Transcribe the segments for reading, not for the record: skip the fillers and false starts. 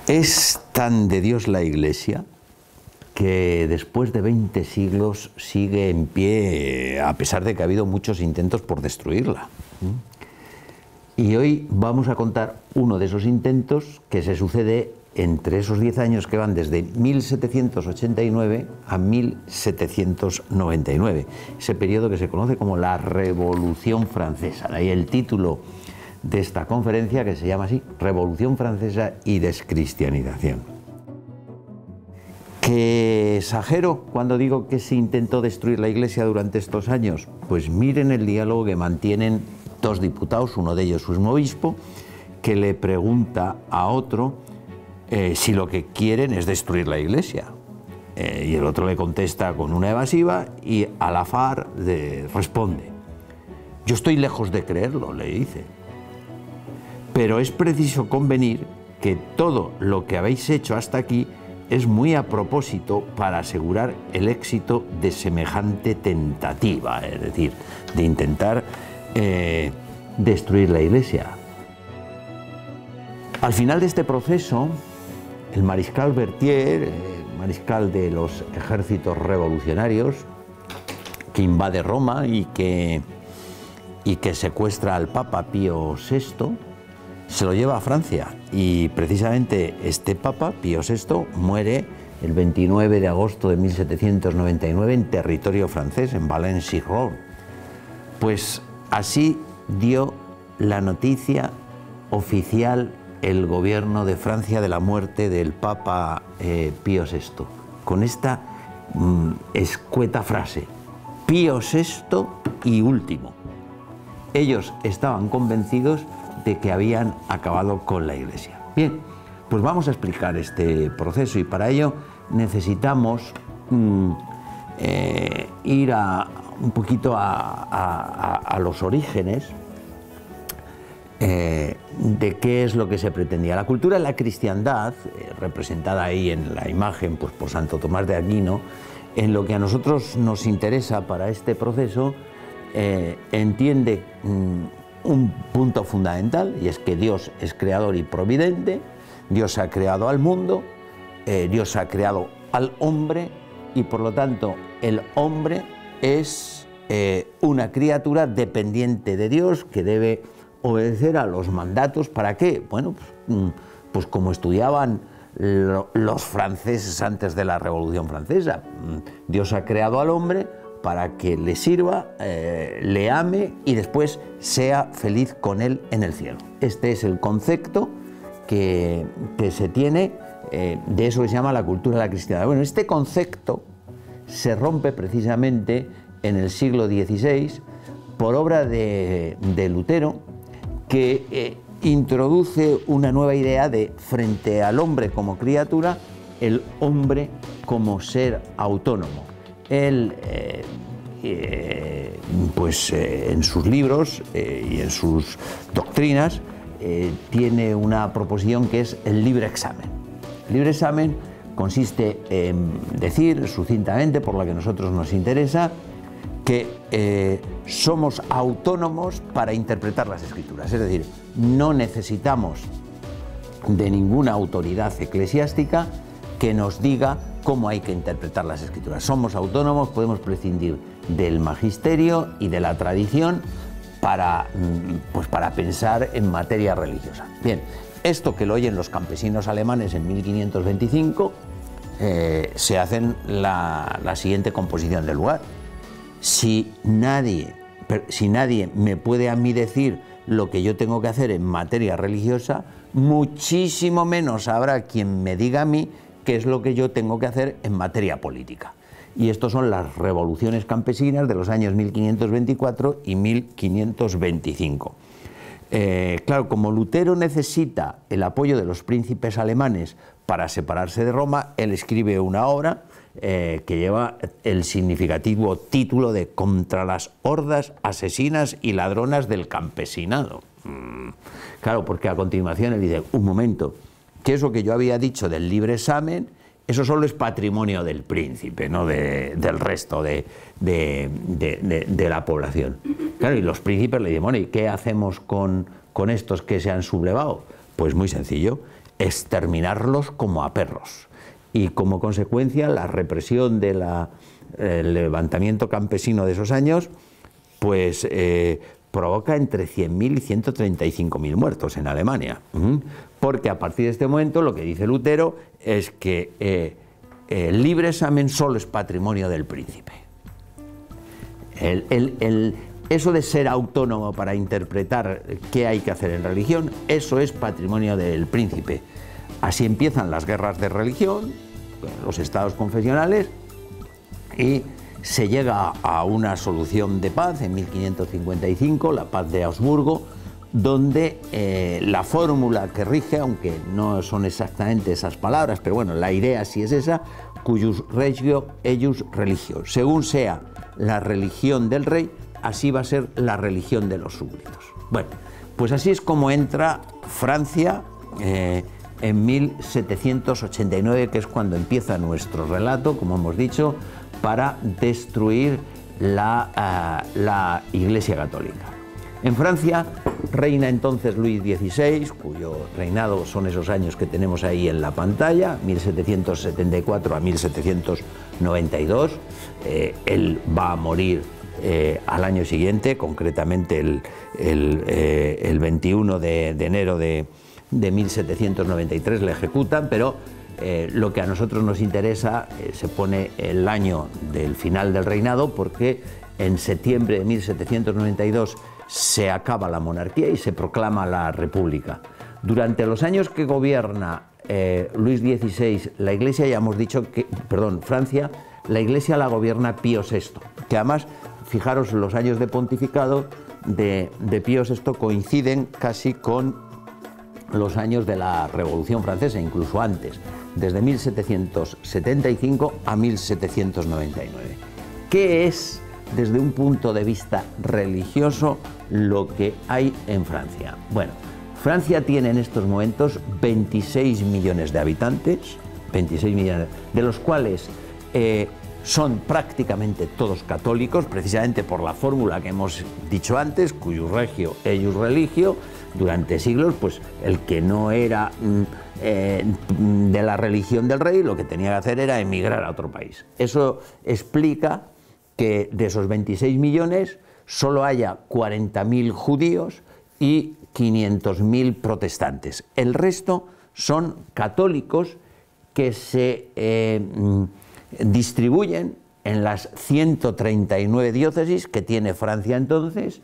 Es tan de Dios la Iglesia que después de 20 siglos sigue en pie, a pesar de que ha habido muchos intentos por destruirla. Y hoy vamos a contar uno de esos intentos que se sucede entre esos 10 años que van desde 1789 a 1799, ese periodo que se conoce como la Revolución Francesa. De ahí el título de esta conferencia, que se llama así, Revolución Francesa y Descristianización. ¿Que exagero cuando digo que se intentó destruir la Iglesia durante estos años? Pues miren el diálogo que mantienen dos diputados, uno de ellos un obispo, que le pregunta a otro si lo que quieren es destruir la Iglesia. Y el otro le contesta con una evasiva y Alafar responde: yo estoy lejos de creerlo, le dice, pero es preciso convenir que todo lo que habéis hecho hasta aquí es muy a propósito para asegurar el éxito de semejante tentativa, es decir, de intentar destruir la Iglesia. Al final de este proceso, el mariscal Berthier, mariscal de los ejércitos revolucionarios, que invade Roma y que secuestra al Papa Pío VI, se lo lleva a Francia, y precisamente este Papa, Pío VI, muere el 29 de agosto de 1799 en territorio francés, en Valenciennes. Pues así dio la noticia oficial el gobierno de Francia de la muerte del Papa Pío VI, con esta escueta frase: Pío VI y último. Ellos estaban convencidos de que habían acabado con la Iglesia. Bien, pues vamos a explicar este proceso, y para ello necesitamos ir un poquito a los orígenes de qué es lo que se pretendía. La cultura de la cristiandad, representada ahí en la imagen pues, por Santo Tomás de Aquino, en lo que a nosotros nos interesa para este proceso, entiende un punto fundamental, y es que Dios es creador y providente. Dios ha creado al mundo, Dios ha creado al hombre, y por lo tanto el hombre es una criatura dependiente de Dios que debe obedecer a los mandatos. ¿Para qué? Bueno, pues como estudiaban los franceses antes de la Revolución Francesa, Dios ha creado al hombre para que le sirva, le ame y después sea feliz con él en el cielo. Este es el concepto que se tiene de eso que se llama la cultura de la cristiandad. Bueno, este concepto se rompe precisamente en el siglo XVI por obra de Lutero, que introduce una nueva idea de, frente al hombre como criatura, el hombre como ser autónomo. Él, en sus libros y en sus doctrinas, tiene una proposición que es el libre examen. El libre examen consiste en decir sucintamente, por lo que a nosotros nos interesa, que somos autónomos para interpretar las Escrituras. Es decir, no necesitamos de ninguna autoridad eclesiástica que nos diga cómo hay que interpretar las Escrituras. Somos autónomos, podemos prescindir del magisterio y de la tradición para pensar en materia religiosa. Bien, esto que lo oyen los campesinos alemanes en 1525, se hacen la siguiente composición del lugar. Si nadie me puede a mí decir lo que yo tengo que hacer en materia religiosa, muchísimo menos habrá quien me diga a mí qué es lo que yo tengo que hacer en materia política. Y estos son las revoluciones campesinas de los años 1524 y 1525. Claro, como Lutero necesita el apoyo de los príncipes alemanes para separarse de Roma, él escribe una obra que lleva el significativo título de Contra las hordas asesinas y ladronas del campesinado. Claro, porque a continuación él dice: un momento, que eso que yo había dicho del libre examen, eso solo es patrimonio del príncipe, no del resto de la población. Claro, y los príncipes le dicen: bueno, ¿y qué hacemos con estos que se han sublevado? Pues muy sencillo, exterminarlos como a perros. Y como consecuencia, la represión del levantamiento campesino de esos años, pues provoca entre 100.000 y 135.000 muertos en Alemania. Porque a partir de este momento lo que dice Lutero es que el libre examen solo es patrimonio del príncipe. Eso de ser autónomo para interpretar qué hay que hacer en religión, eso es patrimonio del príncipe. Así empiezan las guerras de religión, los estados confesionales, y se llega a una solución de paz en 1555, la paz de Augsburgo, donde la fórmula que rige, aunque no son exactamente esas palabras, pero bueno, la idea sí es esa, cuius regio eius religio. Según sea la religión del rey, así va a ser la religión de los súbditos. Bueno, pues así es como entra Francia en 1789, que es cuando empieza nuestro relato, como hemos dicho, para destruir la Iglesia Católica. En Francia reina entonces Luis XVI, cuyo reinado son esos años que tenemos ahí en la pantalla, 1774 a 1792. Él va a morir al año siguiente, concretamente el 21 de enero de 1793 le ejecutan, pero lo que a nosotros nos interesa, se pone el año del final del reinado, porque en septiembre de 1792 se acaba la monarquía y se proclama la república. Durante los años que gobierna Luis XVI, la Iglesia, ya hemos dicho que, Francia, la Iglesia la gobierna Pío VI, que además, fijaros, los años de pontificado de Pío VI coinciden casi con los años de la Revolución Francesa, incluso antes, desde 1775 a 1799. ¿Qué es, desde un punto de vista religioso, lo que hay en Francia? Bueno, Francia tiene en estos momentos 26 millones de habitantes, 26 millones, de los cuales son prácticamente todos católicos, precisamente por la fórmula que hemos dicho antes, cuius regio eius religio. Durante siglos, pues el que no era de la religión del rey, lo que tenía que hacer era emigrar a otro país. Eso explica que de esos 26 millones solo haya 40.000 judíos y 500.000 protestantes. El resto son católicos que se distribuyen en las 139 diócesis que tiene Francia entonces,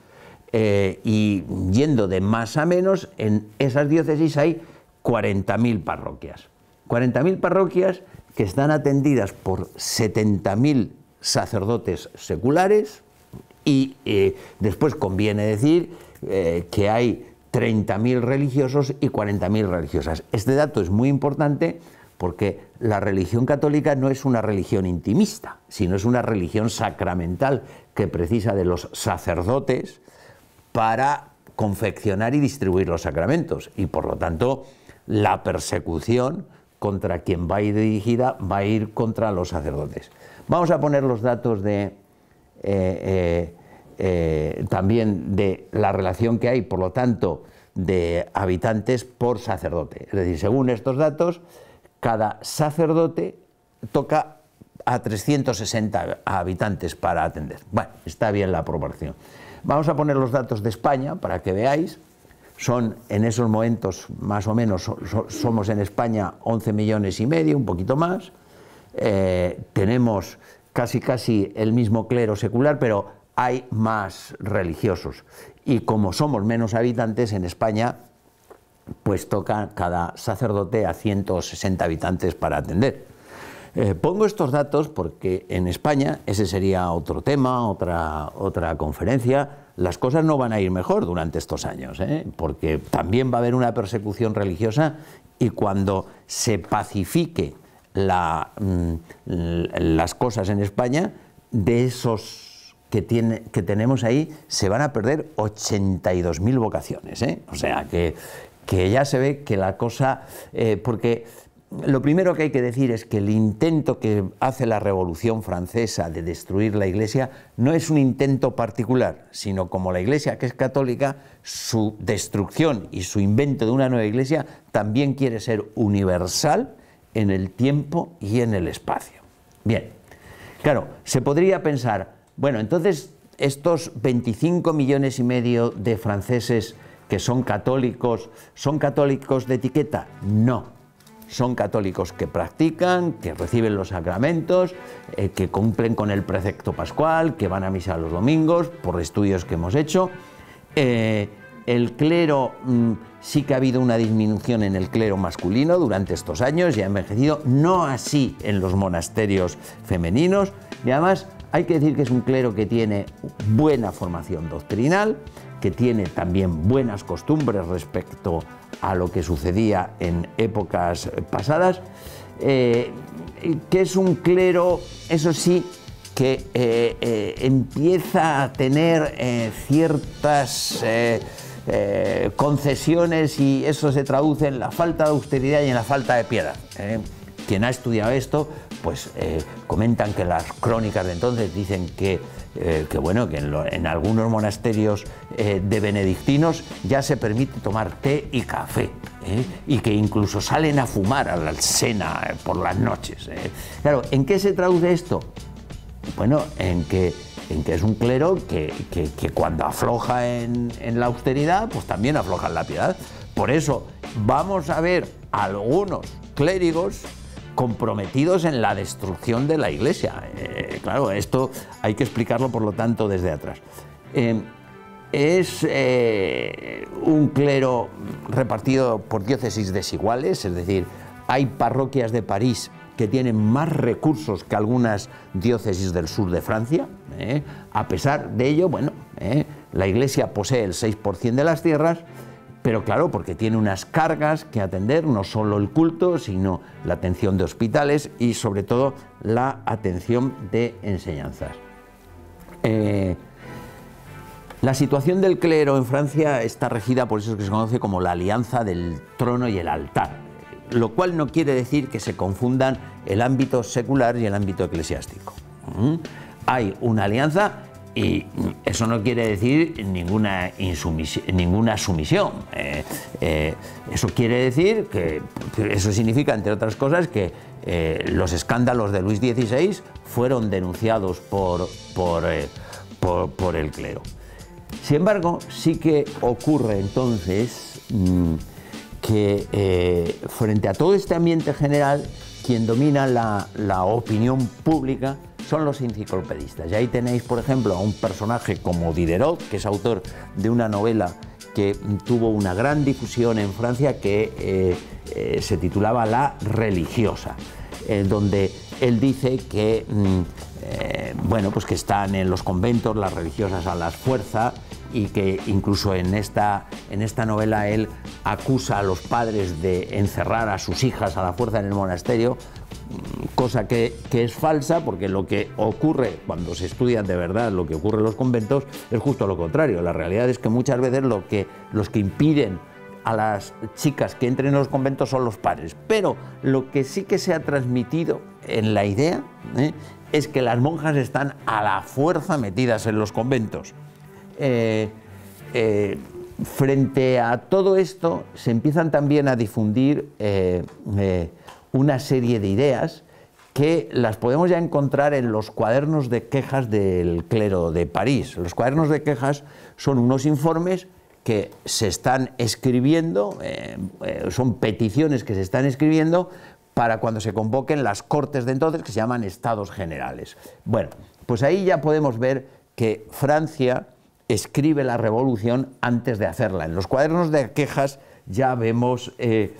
y yendo de más a menos, en esas diócesis hay 40.000 parroquias. 40.000 parroquias que están atendidas por 70.000 sacerdotes seculares y después conviene decir que hay 30.000 religiosos y 40.000 religiosas. Este dato es muy importante porque la religión católica no es una religión intimista, sino es una religión sacramental que precisa de los sacerdotes para confeccionar y distribuir los sacramentos, y por lo tanto la persecución contra quien va a ir dirigida va a ir contra los sacerdotes. Vamos a poner los datos también de la relación que hay, por lo tanto, de habitantes por sacerdote. Es decir, según estos datos, cada sacerdote toca a 360 habitantes para atender. Bueno, está bien la proporción. Vamos a poner los datos de España para que veáis. Son en esos momentos, más o menos, somos en España 11 millones y medio, un poquito más. Tenemos casi el mismo clero secular, pero hay más religiosos. Y como somos menos habitantes en España, pues toca cada sacerdote a 160 habitantes para atender. Pongo estos datos porque en España, ese sería otro tema, otra conferencia, las cosas no van a ir mejor durante estos años, porque también va a haber una persecución religiosa, y cuando se pacifique las cosas en España, de esos que tenemos ahí, se van a perder 82.000 vocaciones, O sea que ya se ve que la cosa, porque lo primero que hay que decir es que el intento que hace la Revolución Francesa de destruir la Iglesia no es un intento particular, sino como la Iglesia, que es católica, su destrucción y su invento de una nueva Iglesia también quiere ser universal en el tiempo y en el espacio. Bien, claro, se podría pensar, bueno, entonces estos 25 millones y medio de franceses que ¿son católicos de etiqueta? No, son católicos que practican, que reciben los sacramentos, que cumplen con el precepto pascual, que van a misa los domingos, por estudios que hemos hecho. El clero, sí que ha habido una disminución en el clero masculino durante estos años y ha envejecido, no así en los monasterios femeninos, y además hay que decir que es un clero que tiene buena formación doctrinal, que tiene también buenas costumbres respecto a lo que sucedía en épocas pasadas, que es un clero, eso sí, que empieza a tener ciertas concesiones, y eso se traduce en la falta de austeridad y en la falta de piedad. Quien ha estudiado esto, pues comentan que las crónicas de entonces dicen que en algunos monasterios de benedictinos ya se permite tomar té y café, y que incluso salen a fumar a la cena por las noches. Claro, ¿en qué se traduce esto? Bueno, en que es un clero que cuando afloja en la austeridad, pues también afloja en la piedad. Por eso vamos a ver algunos clérigos comprometidos en la destrucción de la Iglesia. Claro, esto hay que explicarlo, por lo tanto, desde atrás. Es un clero repartido por diócesis desiguales, es decir, hay parroquias de París que tienen más recursos que algunas diócesis del sur de Francia. A pesar de ello, bueno, la Iglesia posee el 6% de las tierras, pero claro, porque tiene unas cargas que atender, no solo el culto, sino la atención de hospitales y sobre todo la atención de enseñanzas. La situación del clero en Francia está regida por eso que se conoce como la alianza del trono y el altar, lo cual no quiere decir que se confundan el ámbito secular y el ámbito eclesiástico. Hay una alianza y eso no quiere decir ninguna sumisión. Eso quiere decir que, eso significa, entre otras cosas, que los escándalos de Luis XVI fueron denunciados por el clero. Sin embargo, sí que ocurre entonces que frente a todo este ambiente general, quien domina la opinión pública son los enciclopedistas. Y ahí tenéis, por ejemplo, a un personaje como Diderot, que es autor de una novela que tuvo una gran difusión en Francia, que se titulaba La religiosa, donde él dice que, bueno, pues que están en los conventos las religiosas a la fuerza, y que incluso en esta novela él acusa a los padres de encerrar a sus hijas a la fuerza en el monasterio, cosa que es falsa, porque lo que ocurre cuando se estudia de verdad lo que ocurre en los conventos es justo lo contrario. La realidad es que muchas veces los que impiden a las chicas que entren en los conventos son los padres, pero lo que sí que se ha transmitido en la idea es que las monjas están a la fuerza metidas en los conventos. Frente a todo esto se empiezan también a difundir una serie de ideas que las podemos ya encontrar en los cuadernos de quejas del clero de París. Los cuadernos de quejas son unos informes que se están escribiendo, son peticiones que se están escribiendo para cuando se convoquen las cortes de entonces, que se llaman estados generales. Bueno, pues ahí ya podemos ver que Francia escribe la revolución antes de hacerla. En los cuadernos de quejas ya vemos que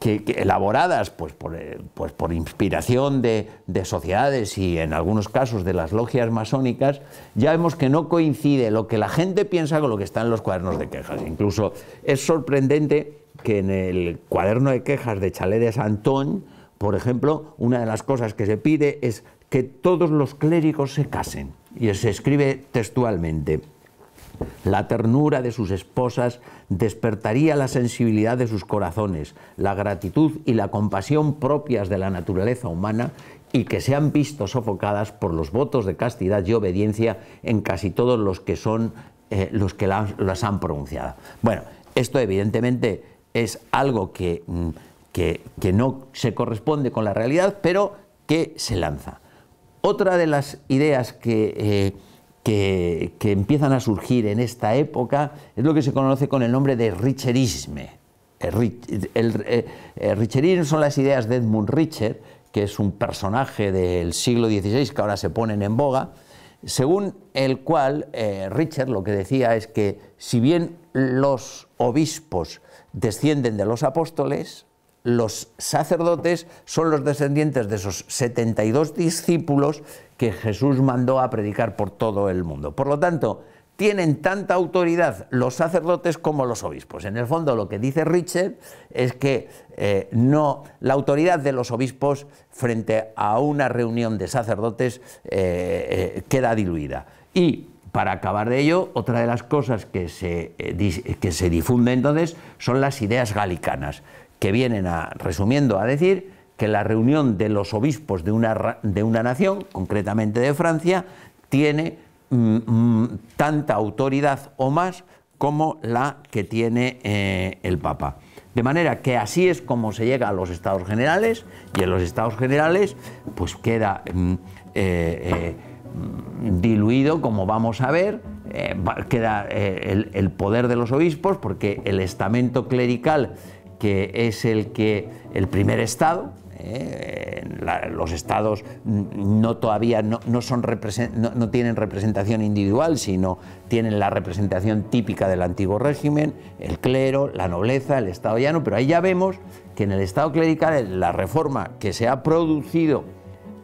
elaboradas pues por inspiración de sociedades y en algunos casos de las logias masónicas, ya vemos que no coincide lo que la gente piensa con lo que está en los cuadernos de quejas. Incluso es sorprendente que en el cuaderno de quejas de Chalais de Saint-Ouen, por ejemplo, una de las cosas que se pide es que todos los clérigos se casen, y se escribe textualmente: La ternura de sus esposas despertaría la sensibilidad de sus corazones, la gratitud y la compasión propias de la naturaleza humana y que se han visto sofocadas por los votos de castidad y obediencia en casi todos los que las han pronunciado. Bueno, esto evidentemente es algo que no se corresponde con la realidad, pero que se lanza. Otra de las ideas que empiezan a surgir en esta época es lo que se conoce con el nombre de Richerisme. Richerisme son las ideas de Edmund Richer, que es un personaje del siglo XVI que ahora se ponen en boga, según el cual Richer lo que decía es que si bien los obispos descienden de los apóstoles, los sacerdotes son los descendientes de esos 72 discípulos que Jesús mandó a predicar por todo el mundo. Por lo tanto, tienen tanta autoridad los sacerdotes como los obispos. En el fondo, lo que dice Richer es que la autoridad de los obispos frente a una reunión de sacerdotes queda diluida. Y para acabar de ello, otra de las cosas que se difunde entonces son las ideas galicanas, que vienen resumiendo a decir que la reunión de los obispos de una nación, concretamente de Francia, tiene tanta autoridad o más como la que tiene el Papa. De manera que así es como se llega a los Estados Generales, y en los Estados Generales pues queda diluido, como vamos a ver, queda el poder de los obispos, porque el estamento clerical, que es el primer estado, los estados todavía no tienen representación individual, sino tienen la representación típica del antiguo régimen, el clero, la nobleza, el estado llano, pero ahí ya vemos que en el estado clerical la reforma que se ha producido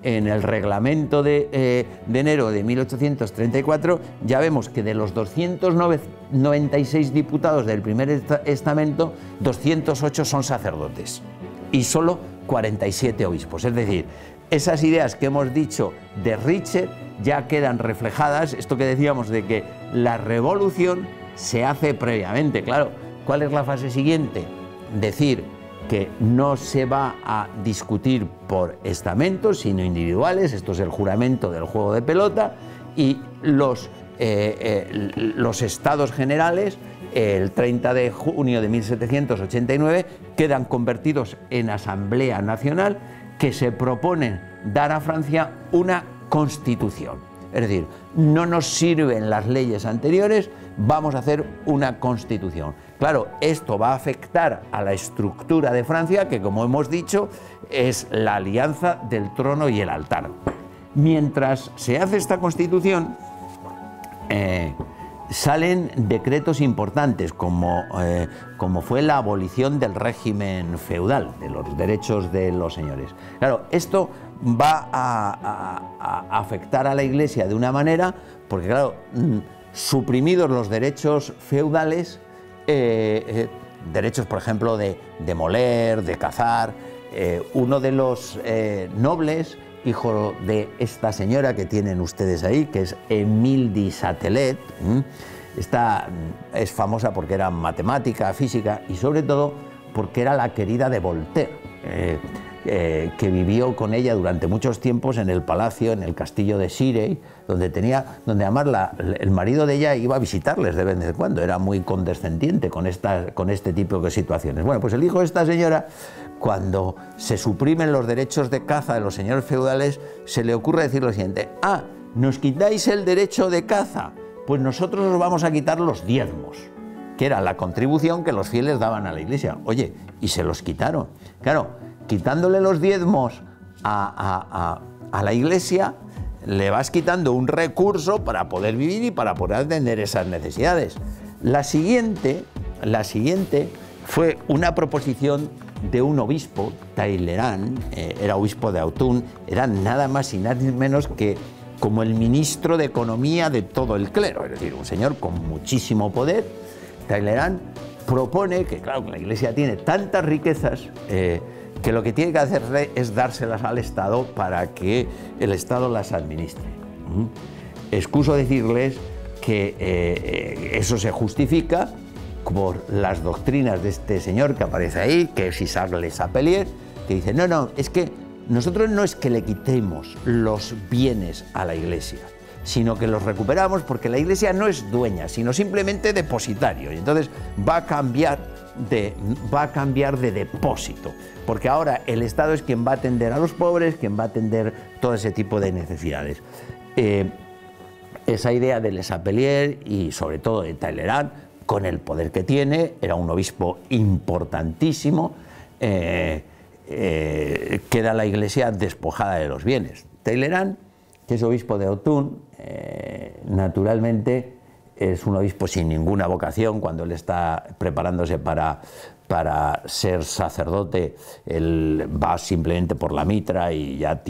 en el reglamento de enero de 1834, ya vemos que de los 296 diputados del primer estamento, 208 son sacerdotes y solo 47 obispos. Es decir, esas ideas que hemos dicho de Richer ya quedan reflejadas, esto que decíamos de que la revolución se hace previamente. Claro, ¿cuál es la fase siguiente? Decir que no se va a discutir por estamentos, sino individuales. Esto es el juramento del juego de pelota, y los estados generales, el 30 de junio de 1789, quedan convertidos en Asamblea Nacional, que se proponen dar a Francia una constitución. Es decir, no nos sirven las leyes anteriores, vamos a hacer una constitución. Claro, esto va a afectar a la estructura de Francia, que, como hemos dicho, es la alianza del trono y el altar. Mientras se hace esta constitución, salen decretos importantes, como fue la abolición del régimen feudal, de los derechos de los señores. Claro, esto va a afectar a la Iglesia de una manera, porque claro, suprimidos los derechos feudales, derechos, por ejemplo, de demoler, de cazar, uno de los nobles, hijo de esta señora que tienen ustedes ahí, que es Émile de Châtelet. Esta es famosa porque era matemática, física, y sobre todo porque era la querida de Voltaire, que vivió con ella durante muchos tiempos en el palacio, en el castillo de Cirey, donde además el marido de ella iba a visitarles de vez en cuando. Era muy condescendiente con este tipo de situaciones. Bueno, pues el hijo de esta señora, cuando se suprimen los derechos de caza de los señores feudales, se le ocurre decir lo siguiente: ah, ¿nos quitáis el derecho de caza? Pues nosotros os vamos a quitar los diezmos, que era la contribución que los fieles daban a la Iglesia. Oye, y se los quitaron. Claro, quitándole los diezmos a la Iglesia, le vas quitando un recurso para poder vivir y para poder atender esas necesidades. La siguiente fue una proposición de un obispo, Talleyrand, era obispo de Autun, era nada más y nada menos que como el ministro de Economía de todo el clero, es decir, un señor con muchísimo poder. Talleyrand propone que, claro, que la Iglesia tiene tantas riquezas que lo que tiene que hacer es dárselas al Estado para que el Estado las administre. Excuso decirles que eso se justifica por las doctrinas de este señor que aparece ahí, que es Isaac Le Chapelier, que dice, no, no, es que nosotros no es que le quitemos los bienes a la Iglesia, sino que los recuperamos porque la Iglesia no es dueña, sino simplemente depositario. Y entonces va a cambiar de depósito, porque ahora el Estado es quien va a atender a los pobres, quien va a atender todo ese tipo de necesidades. Esa idea de Le Chapelier y sobre todo de Talleyrand, con el poder que tiene, era un obispo importantísimo, queda la Iglesia despojada de los bienes. Talleyrand, que es obispo de Autun, naturalmente es un obispo sin ninguna vocación. Cuando él está preparándose para ser sacerdote, él va simplemente por la mitra y ya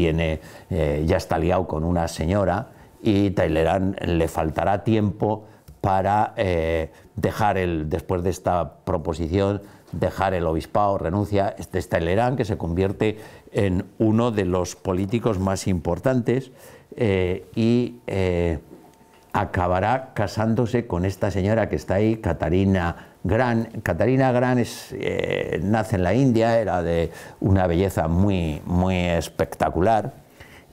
está liado con una señora, y Talleyrand le faltará tiempo para después de esta proposición, dejar el obispado, renuncia. Este es Talleyrand, que se convierte en uno de los políticos más importantes y acabará casándose con esta señora que está ahí, Catarina Gran. Catarina Gran nace en la India, era de una belleza muy, muy espectacular,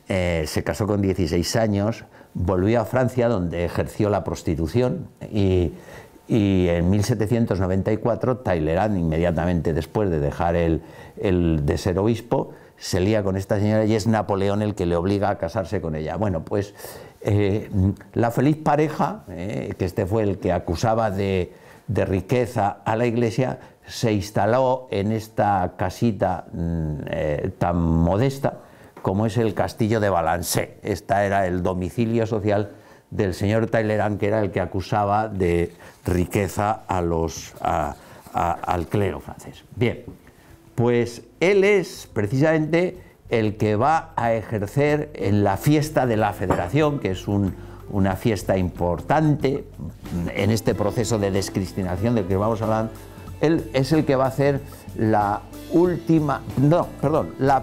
se casó con 16 años, volvió a Francia, donde ejerció la prostitución, y en 1794 Talleyrand, inmediatamente después de dejar de ser obispo, se lía con esta señora y es Napoleón el que le obliga a casarse con ella. Bueno, pues la feliz pareja, que este fue el que acusaba de riqueza a la Iglesia, se instaló en esta casita tan modesta como es el castillo de Valençay. Este era el domicilio social del señor Talleyrand, que era el que acusaba de riqueza al clero francés. Bien, pues él es precisamente el que va a ejercer en la fiesta de la Federación, que es una fiesta importante en este proceso de descristianización del que vamos hablando. Él es el que va a hacer la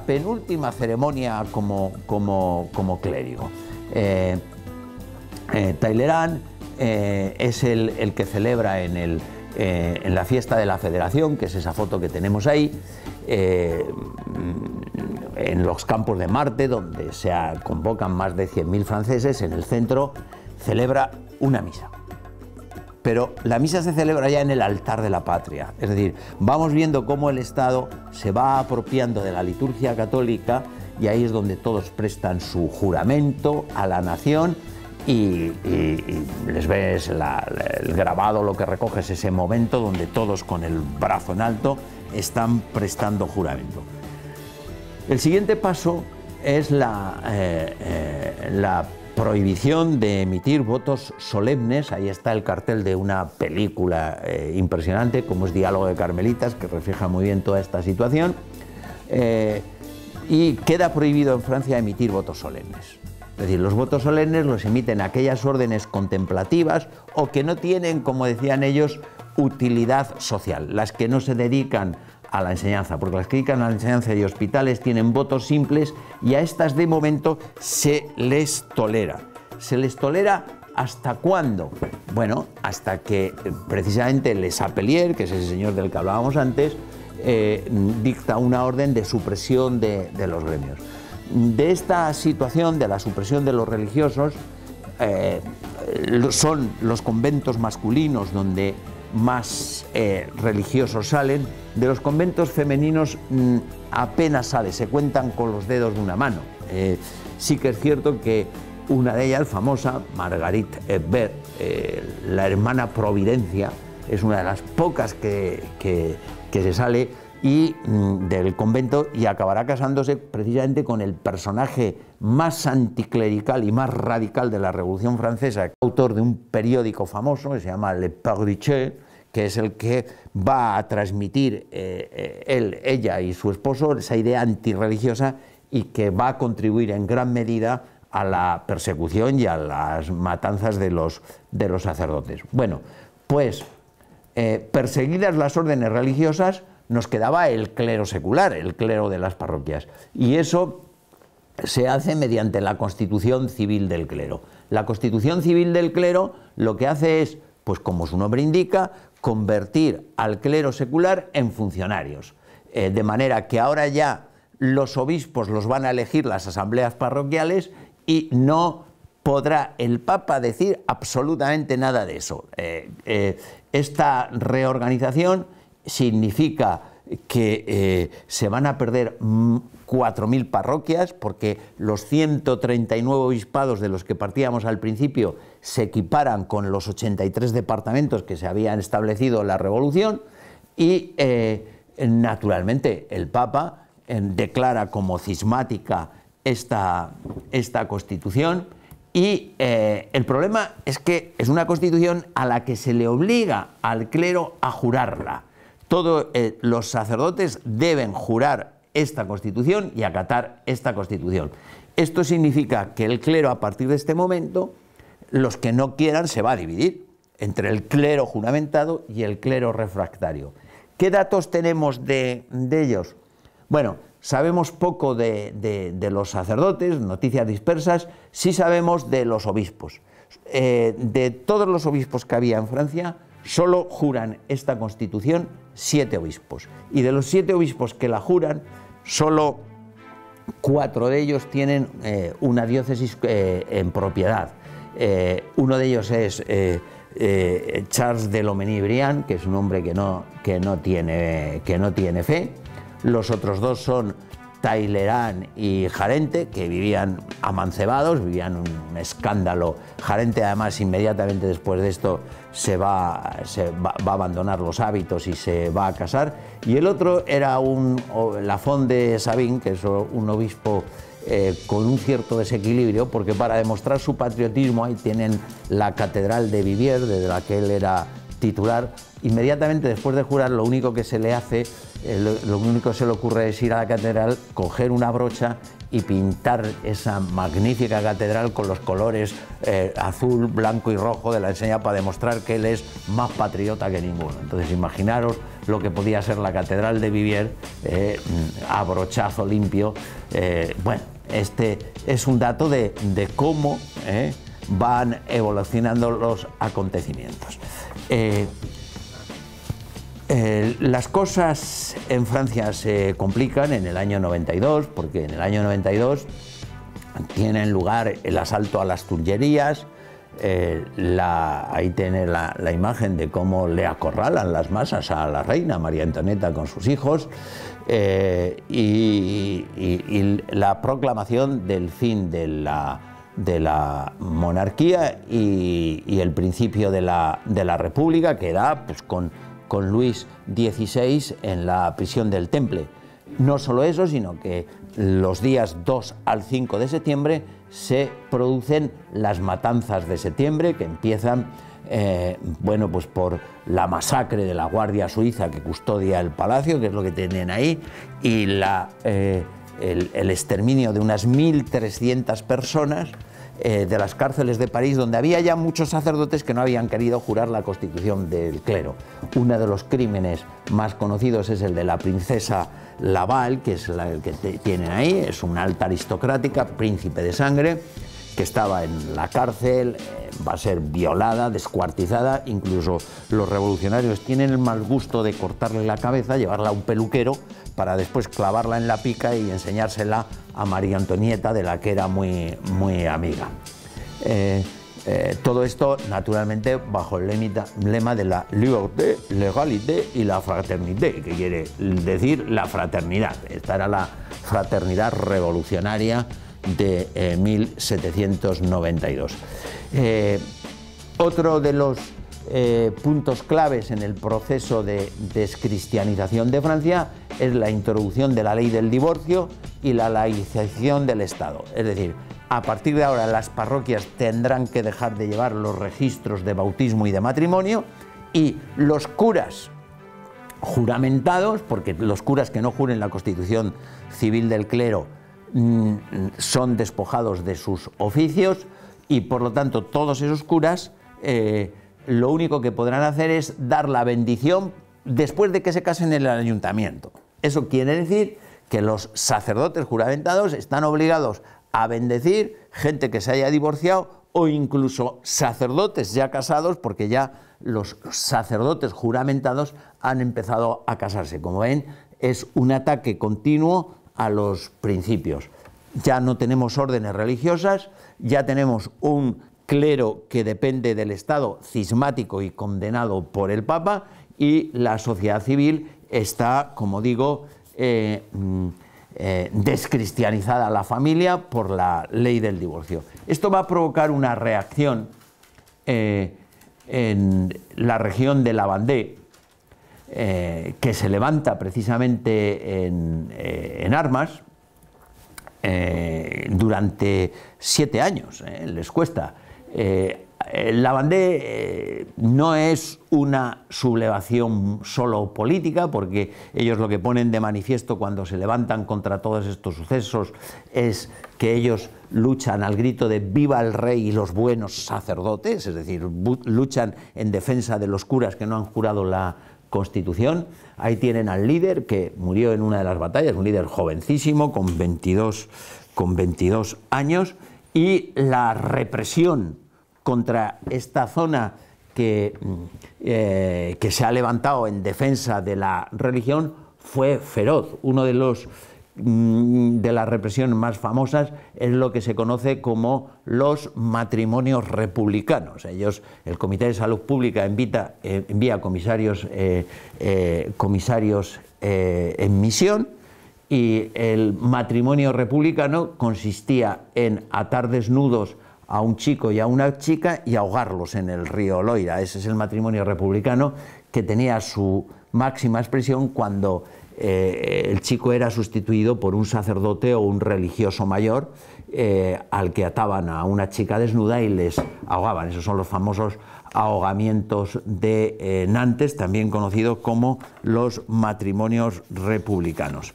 penúltima ceremonia como clérigo. Talleyrand es el que celebra en la fiesta de la Federación, que es esa foto que tenemos ahí, en los campos de Marte, donde se convocan más de 100.000 franceses. En el centro celebra una misa. Pero la misa se celebra ya en el altar de la patria, es decir, vamos viendo cómo el Estado se va apropiando de la liturgia católica, y ahí es donde todos prestan su juramento a la nación y les ves el grabado, lo que recoge es ese momento donde todos con el brazo en alto están prestando juramento. El siguiente paso es la prohibición de emitir votos solemnes. Ahí está el cartel de una película impresionante, como es Diálogo de Carmelitas, que refleja muy bien toda esta situación. Y queda prohibido en Francia emitir votos solemnes. Es decir, los votos solemnes los emiten aquellas órdenes contemplativas o que no tienen, como decían ellos, utilidad social, las que no se dedican a la enseñanza, porque las que dedican a la enseñanza de hospitales tienen votos simples, y a estas de momento se les tolera. ¿Se les tolera hasta cuándo? Bueno, hasta que precisamente Le Chapelier, que es ese señor del que hablábamos antes, dicta una orden de supresión de los gremios. De esta situación, de la supresión de los religiosos, son los conventos masculinos donde más religiosos salen. De los conventos femeninos apenas sale, se cuentan con los dedos de una mano. Sí que es cierto que una de ellas, famosa, Marguerite Herbert, la hermana Providencia, es una de las pocas que se sale del convento, y acabará casándose precisamente con el personaje más anticlerical y más radical de la Revolución Francesa, autor de un periódico famoso que se llama Le Pardieu, que es el que va a transmitir ella y su esposo esa idea antirreligiosa, y que va a contribuir en gran medida a la persecución y a las matanzas de los sacerdotes. Bueno, pues perseguidas las órdenes religiosas, nos quedaba el clero secular, el clero de las parroquias, y eso se hace mediante la constitución civil del clero. La Constitución Civil del Clero lo que hace es, pues como su nombre indica, convertir al clero secular en funcionarios. De manera que ahora ya los obispos los van a elegir las asambleas parroquiales y no podrá el Papa decir absolutamente nada de eso. Esta reorganización significa que se van a perder 4.000 parroquias, porque los 139 obispados de los que partíamos al principio se equiparan con los 83 departamentos que se habían establecido en la Revolución, y naturalmente el Papa declara como cismática esta Constitución, y el problema es que es una Constitución a la que se le obliga al clero a jurarla. Todos los sacerdotes deben jurar esta Constitución y acatar esta Constitución. Esto significa que el clero, a partir de este momento, los que no quieran, se va a dividir entre el clero juramentado y el clero refractario. ¿Qué datos tenemos de ellos? Bueno, sabemos poco de los sacerdotes, noticias dispersas. Sí sabemos de los obispos. De todos los obispos que había en Francia, solo juran esta Constitución 7 obispos. Y de los 7 obispos que la juran, solo 4 de ellos tienen una diócesis en propiedad. Uno de ellos es Charles de Lomenie-Briand, que es un hombre que no tiene fe. Los otros 2 son Talleyrand y Jarente, que vivían amancebados, vivían un escándalo. Jarente, además, inmediatamente después de esto va a abandonar los hábitos y se va a casar. Y el otro era Lafond de Sabine, que es un obispo con un cierto desequilibrio, porque para demostrar su patriotismo ahí tienen la catedral de Viviers, de la que él era titular. Inmediatamente después de jurar, lo único que se le hace, lo único que se le ocurre es ir a la catedral, coger una brocha y pintar esa magnífica catedral con los colores azul, blanco y rojo de la enseñanza, para demostrar que él es más patriota que ninguno. Entonces imaginaros lo que podía ser la catedral de Viviers a brochazo limpio. Bueno, este es un dato de cómo van evolucionando los acontecimientos. Las cosas en Francia se complican en el año 92, porque en el año 92 tienen lugar el asalto a las Tullerías. Ahí tiene la imagen de cómo le acorralan las masas a la reina María Antonieta con sus hijos, y la proclamación del fin de la monarquía y el principio de la república, que da pues con Luis XVI en la prisión del Temple. No solo eso, sino que los días 2 al 5 de septiembre se producen las matanzas de septiembre, que empiezan bueno, pues por la masacre de la Guardia Suiza que custodia el palacio, que es lo que tienen ahí, y el exterminio de unas 1.300 personas de las cárceles de París, donde había ya muchos sacerdotes que no habían querido jurar la Constitución del clero. Uno de los crímenes más conocidos es el de la princesa Laval, que es el que tienen ahí. Es una alta aristocrática, príncipe de sangre, que estaba en la cárcel, va a ser violada, descuartizada. Incluso los revolucionarios tienen el mal gusto de cortarle la cabeza, llevarla a un peluquero para después clavarla en la pica y enseñársela a María Antonieta, de la que era muy amiga. Todo esto, naturalmente, bajo el lema de la liberté, l'égalité y la fraternité, que quiere decir la fraternidad. Esta era la fraternidad revolucionaria de 1792. Otro de los puntos claves en el proceso de descristianización de Francia es la introducción de la ley del divorcio y la laicización del Estado. Es decir, a partir de ahora las parroquias tendrán que dejar de llevar los registros de bautismo y de matrimonio, y los curas juramentados, porque los curas que no juren la Constitución Civil del Clero son despojados de sus oficios, y por lo tanto todos esos curas lo único que podrán hacer es dar la bendición después de que se casen en el ayuntamiento. Eso quiere decir que los sacerdotes juramentados están obligados a bendecir gente que se haya divorciado o incluso sacerdotes ya casados, porque ya los sacerdotes juramentados han empezado a casarse. Como ven, es un ataque continuo a los principios. Ya no tenemos órdenes religiosas, ya tenemos un clero que depende del Estado, cismático y condenado por el Papa, y la sociedad civil está, como digo, descristianizada la familia por la ley del divorcio. Esto va a provocar una reacción en la región de la Vendée, que se levanta precisamente en armas durante 7 años, les cuesta. La Vendée no es una sublevación solo política, porque ellos lo que ponen de manifiesto cuando se levantan contra todos estos sucesos es que ellos luchan al grito de ¡viva el rey y los buenos sacerdotes!, es decir, luchan en defensa de los curas que no han jurado la Constitución. Ahí tienen al líder que murió en una de las batallas, un líder jovencísimo, con 22 años, y la represión contra esta zona que se ha levantado en defensa de la religión fue feroz. Uno de las represiones más famosas es lo que se conoce como los matrimonios republicanos. El Comité de Salud Pública envía comisarios en misión, y el matrimonio republicano consistía en atar desnudos a un chico y a una chica y ahogarlos en el río Loira. Ese es el matrimonio republicano, que tenía su máxima expresión cuando el chico era sustituido por un sacerdote o un religioso mayor, al que ataban a una chica desnuda y les ahogaban. Esos son los famosos ahogamientos de Nantes, también conocidos como los matrimonios republicanos.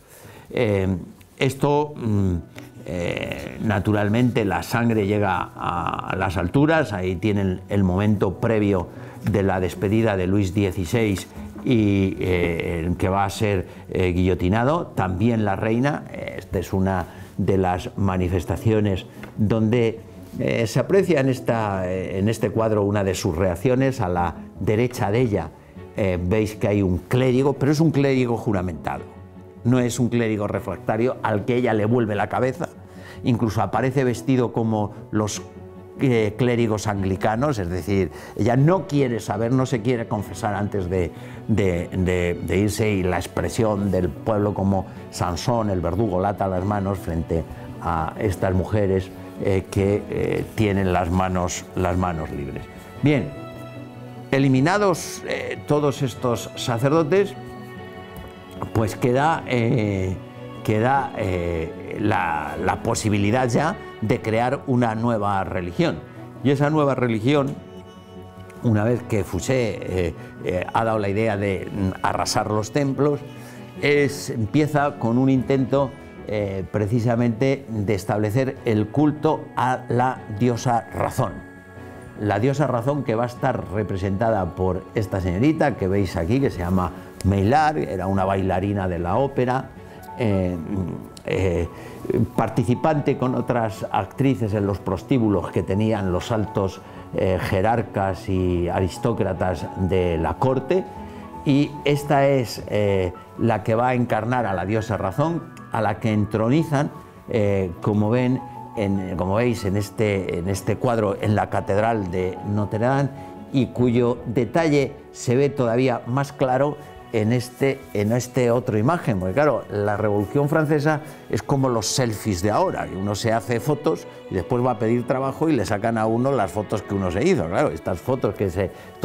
Naturalmente la sangre llega a las alturas. Ahí tienen el momento previo de la despedida de Luis XVI y que va a ser guillotinado. También la reina. Esta es una de las manifestaciones donde se aprecia en este cuadro una de sus reacciones. A la derecha de ella veis que hay un clérigo, pero es un clérigo juramentado. No es un clérigo refractario al que ella le vuelve la cabeza. Incluso aparece vestido como los clérigos anglicanos, es decir, ella no quiere saber, no se quiere confesar antes de irse, y la expresión del pueblo como Sansón, el verdugo, lata las manos frente a estas mujeres que tienen las manos libres. Bien, eliminados todos estos sacerdotes, pues queda la posibilidad ya de crear una nueva religión. Y esa nueva religión, una vez que Fouché ha dado la idea de arrasar los templos, empieza con un intento precisamente de establecer el culto a la diosa Razón. La diosa Razón, que va a estar representada por esta señorita que veis aquí, que se llama Meillar, era una bailarina de la ópera, participante con otras actrices en los prostíbulos que tenían los altos jerarcas y aristócratas de la corte, y esta es la que va a encarnar a la diosa Razón, a la que entronizan, como veis en este cuadro, en la catedral de Notre Dame, y cuyo detalle se ve todavía más claro en este otro imagen, porque claro, la Revolución Francesa es como los selfies de ahora, que uno se hace fotos y después va a pedir trabajo y le sacan a uno las fotos que uno se hizo. Claro, estos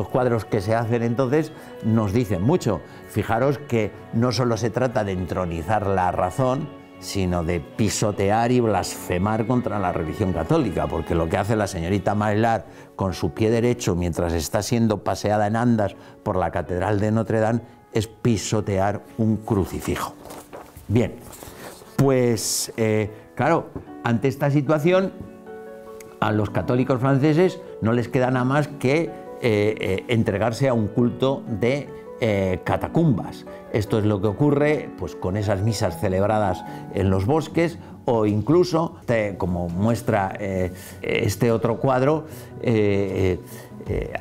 cuadros que se hacen entonces nos dicen mucho. Fijaros que no solo se trata de entronizar la razón, sino de pisotear y blasfemar contra la religión católica, porque lo que hace la señorita Meillar con su pie derecho mientras está siendo paseada en andas por la catedral de Notre Dame es pisotear un crucifijo. Bien, pues claro, ante esta situación a los católicos franceses no les queda nada más que entregarse a un culto de catacumbas. Esto es lo que ocurre pues, con esas misas celebradas en los bosques, o incluso, como muestra este otro cuadro,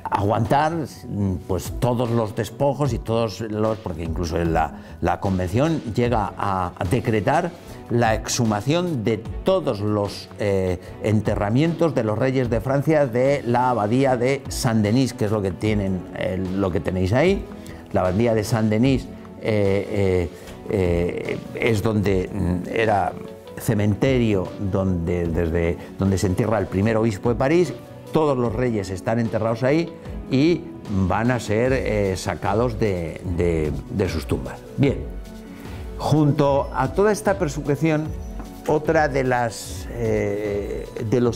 aguantar pues, todos los despojos y todos los... porque incluso la Convención llega a decretar la exhumación de todos los enterramientos de los reyes de Francia de la abadía de Saint-Denis, que es lo que tenéis ahí. La abadía de Saint-Denis es donde era cementerio donde se entierra el primer obispo de París. Todos los reyes están enterrados ahí y van a ser sacados de sus tumbas. Bien, junto a toda esta persecución, otra de los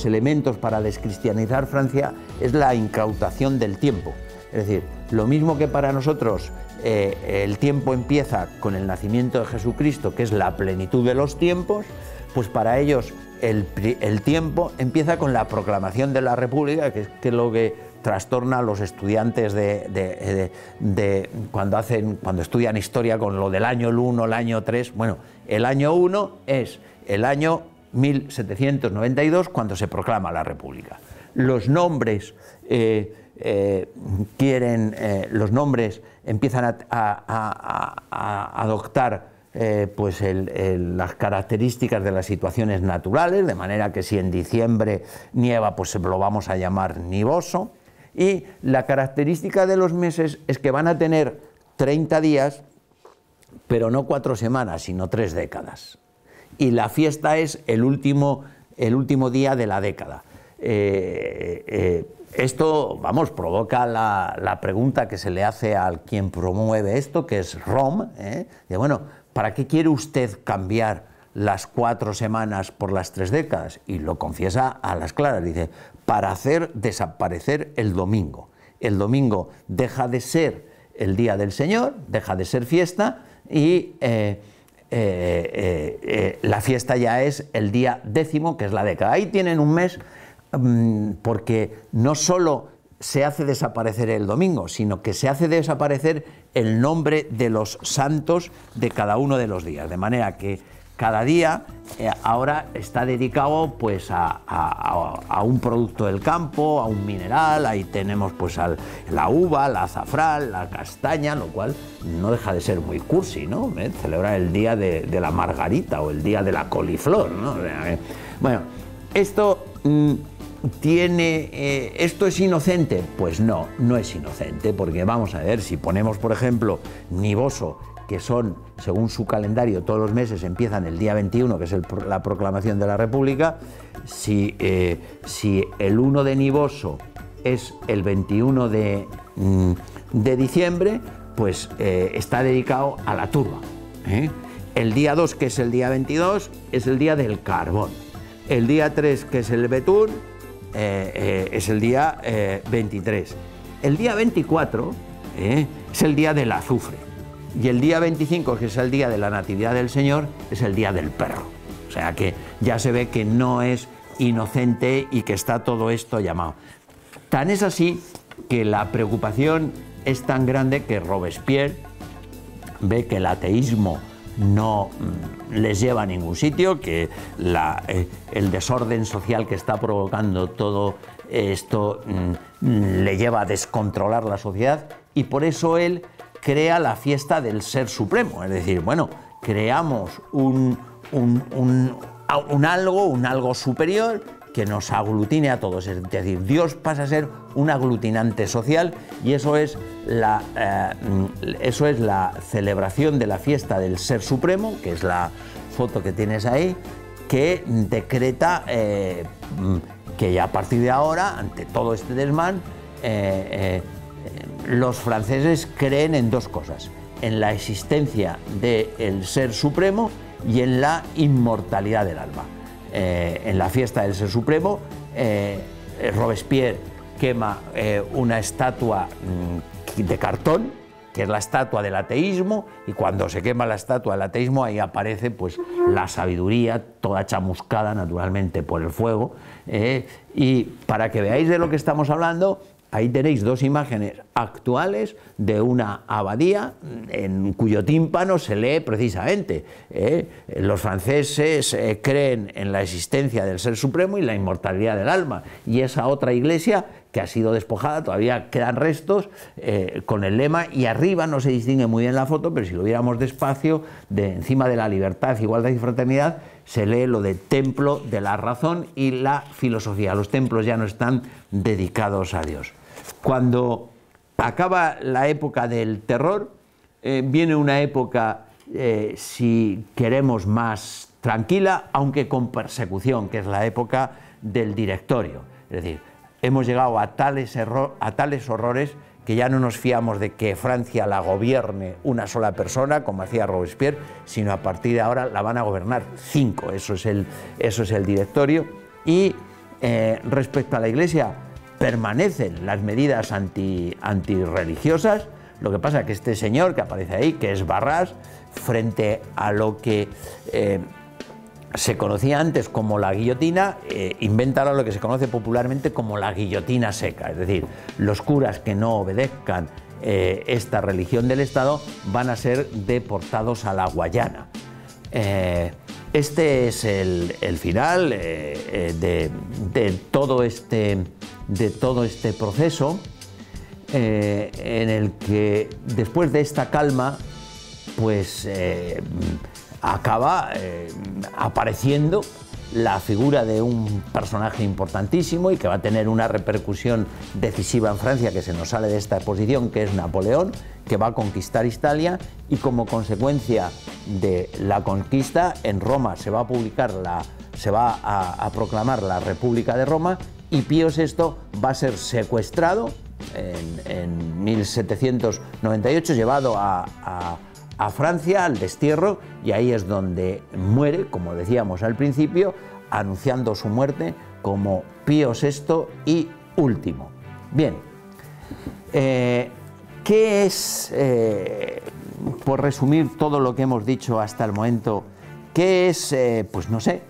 elementos para descristianizar Francia es la incautación del tiempo. Es decir, lo mismo que para nosotros el tiempo empieza con el nacimiento de Jesucristo, que es la plenitud de los tiempos, pues para ellos el tiempo empieza con la proclamación de la República, que es lo que trastorna a los estudiantes cuando estudian historia con lo del año 1, el año 3. Bueno, el año 1 es el año 1792, cuando se proclama la República. Los nombres empiezan a adoptar pues las características de las situaciones naturales, de manera que si en diciembre nieva, pues lo vamos a llamar nivoso. Y la característica de los meses es que van a tener 30 días, pero no 4 semanas, sino 3 décadas. Y la fiesta es el último día de la década. Esto, vamos, provoca la pregunta que se le hace a quien promueve esto, que es Rome, de bueno, ¿para qué quiere usted cambiar las 4 semanas por las 3 décadas? Y lo confiesa a las claras, dice, para hacer desaparecer el domingo. El domingo deja de ser el día del Señor, deja de ser fiesta, y la fiesta ya es el día 10º, que es la década. Ahí tienen un mes, porque no solo se hace desaparecer el domingo, sino que se hace desaparecer el nombre de los santos de cada uno de los días, de manera que cada día ahora está dedicado pues a un producto del campo, a un mineral. Ahí tenemos pues la uva, la azafrán, la castaña, lo cual no deja de ser muy cursi, ¿no? Celebrar el día de la margarita o el día de la coliflor, ¿no? Bueno, esto ¿esto es inocente? Pues no, no es inocente, porque vamos a ver, si ponemos por ejemplo nivoso, que son, según su calendario, todos los meses empiezan el día 21, que es la proclamación de la República. Si el 1 de nivoso es el 21 de diciembre, pues está dedicado a la turba. El día 2, que es el día 22, es el día del carbón. El día 3, que es el betún, es el día 23. El día 24 es el día del azufre. Y el día 25, que es el día de la Natividad del Señor, es el día del perro. O sea que ya se ve que no es inocente y que está todo esto llamado. Tan es así que la preocupación es tan grande que Robespierre ve que el ateísmo no les lleva a ningún sitio, que el desorden social que está provocando todo esto le lleva a descontrolar la sociedad, y por eso él crea la fiesta del Ser Supremo. Es decir, bueno, creamos un algo superior que nos aglutine a todos. Es decir, Dios pasa a ser un aglutinante social, y eso es la celebración de la fiesta del Ser Supremo, que es la foto que tienes ahí, que decreta que a partir de ahora, ante todo este desmán, los franceses creen en dos cosas: en la existencia del Ser Supremo y en la inmortalidad del alma. En la fiesta del Ser Supremo, Robespierre quema una estatua de cartón, que es la estatua del ateísmo, y cuando se quema la estatua del ateísmo, ahí aparece pues la sabiduría, toda chamuscada naturalmente por el fuego, y para que veáis de lo que estamos hablando, ahí tenéis dos imágenes actuales de una abadía en cuyo tímpano se lee precisamente los franceses creen en la existencia del Ser Supremo y la inmortalidad del alma, y esa otra iglesia que ha sido despojada, todavía quedan restos con el lema, y arriba no se distingue muy bien la foto, pero si lo viéramos despacio, encima de la libertad, igualdad y fraternidad, se lee lo de templo de la razón y la filosofía. Los templos ya no están dedicados a Dios. Cuando acaba la época del terror, viene una época, si queremos, más tranquila, aunque con persecución, que es la época del Directorio. Es decir, hemos llegado a tales horrores que ya no nos fiamos de que Francia la gobierne una sola persona, como hacía Robespierre, sino a partir de ahora la van a gobernar 5, eso es el Directorio. Y respecto a la Iglesia, permanecen las medidas antirreligiosas. Lo que pasa es que este señor que aparece ahí, que es Barras, frente a lo que se conocía antes como la guillotina, inventa ahora lo que se conoce popularmente como la guillotina seca. Es decir, los curas que no obedezcan esta religión del Estado van a ser deportados a la Guayana. Este es el final de todo este proceso, en el que después de esta calma, pues acaba apareciendo la figura de un personaje importantísimo y que va a tener una repercusión decisiva en Francia, que se nos sale de esta exposición, que es Napoleón, que va a conquistar Italia, y como consecuencia de la conquista, en Roma se va a proclamar la República de Roma, y Pío VI va a ser secuestrado en 1798, llevado a Francia, al destierro, y ahí es donde muere, como decíamos al principio, anunciando su muerte como Pío VI y último. Bien, ¿qué es, por resumir todo lo que hemos dicho hasta el momento, qué es, pues no sé,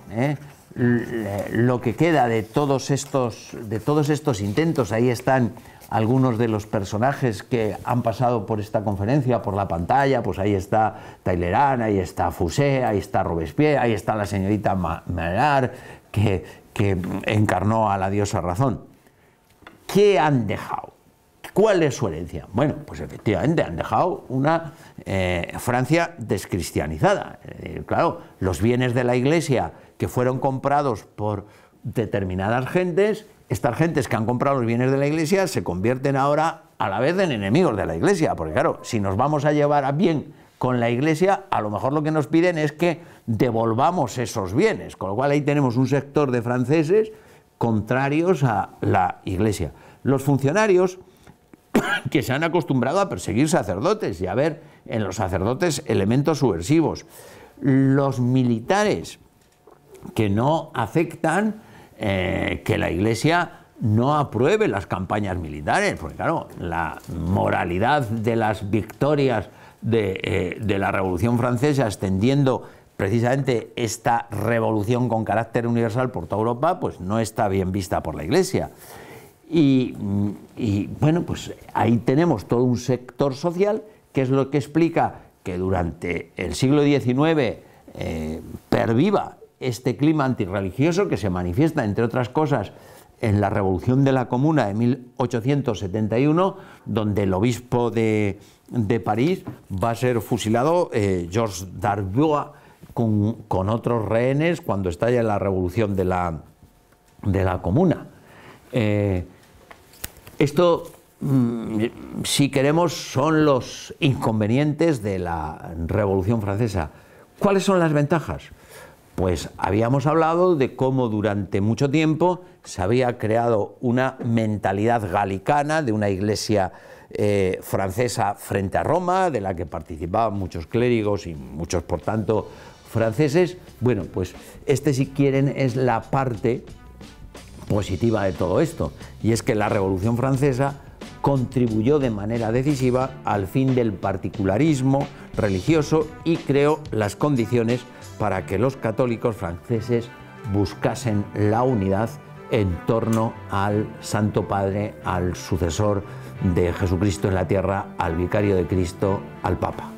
lo que queda de todos estos intentos? Ahí están algunos de los personajes que han pasado por esta conferencia, por la pantalla. Pues ahí está Talleyrand, ahí está Fouché, ahí está Robespierre, ahí está la señorita Maillard, que encarnó a la diosa razón. ¿Qué han dejado? ¿Cuál es su herencia? Bueno, pues efectivamente han dejado una Francia descristianizada. Claro, los bienes de la Iglesia que fueron comprados por determinadas gentes, estas gentes que han comprado los bienes de la Iglesia se convierten ahora a la vez en enemigos de la Iglesia, porque claro, si nos vamos a llevar a bien con la Iglesia, a lo mejor lo que nos piden es que devolvamos esos bienes, con lo cual ahí tenemos un sector de franceses contrarios a la Iglesia. Los funcionarios que se han acostumbrado a perseguir sacerdotes y a ver en los sacerdotes elementos subversivos. Los militares que no aceptan que la Iglesia no apruebe las campañas militares, porque claro, la moralidad de las victorias de la Revolución Francesa, extendiendo precisamente esta revolución con carácter universal por toda Europa, pues no está bien vista por la Iglesia. Y bueno, pues ahí tenemos todo un sector social que es lo que explica que durante el siglo XIX perviva este clima antirreligioso que se manifiesta, entre otras cosas, en la Revolución de la Comuna de 1871, donde el obispo de París va a ser fusilado, Georges Darbois, con otros rehenes, cuando estalla la Revolución de la Comuna. Esto, si queremos, son los inconvenientes de la Revolución Francesa. ¿Cuáles son las ventajas? Pues habíamos hablado de cómo durante mucho tiempo se había creado una mentalidad galicana de una iglesia francesa frente a Roma, de la que participaban muchos clérigos y muchos, por tanto, franceses. Bueno, pues si quieren, es la parte positiva de todo esto, y es que la Revolución Francesa contribuyó de manera decisiva al fin del particularismo religioso y creó las condiciones para que los católicos franceses buscasen la unidad en torno al Santo Padre, al sucesor de Jesucristo en la tierra, al vicario de Cristo, al Papa.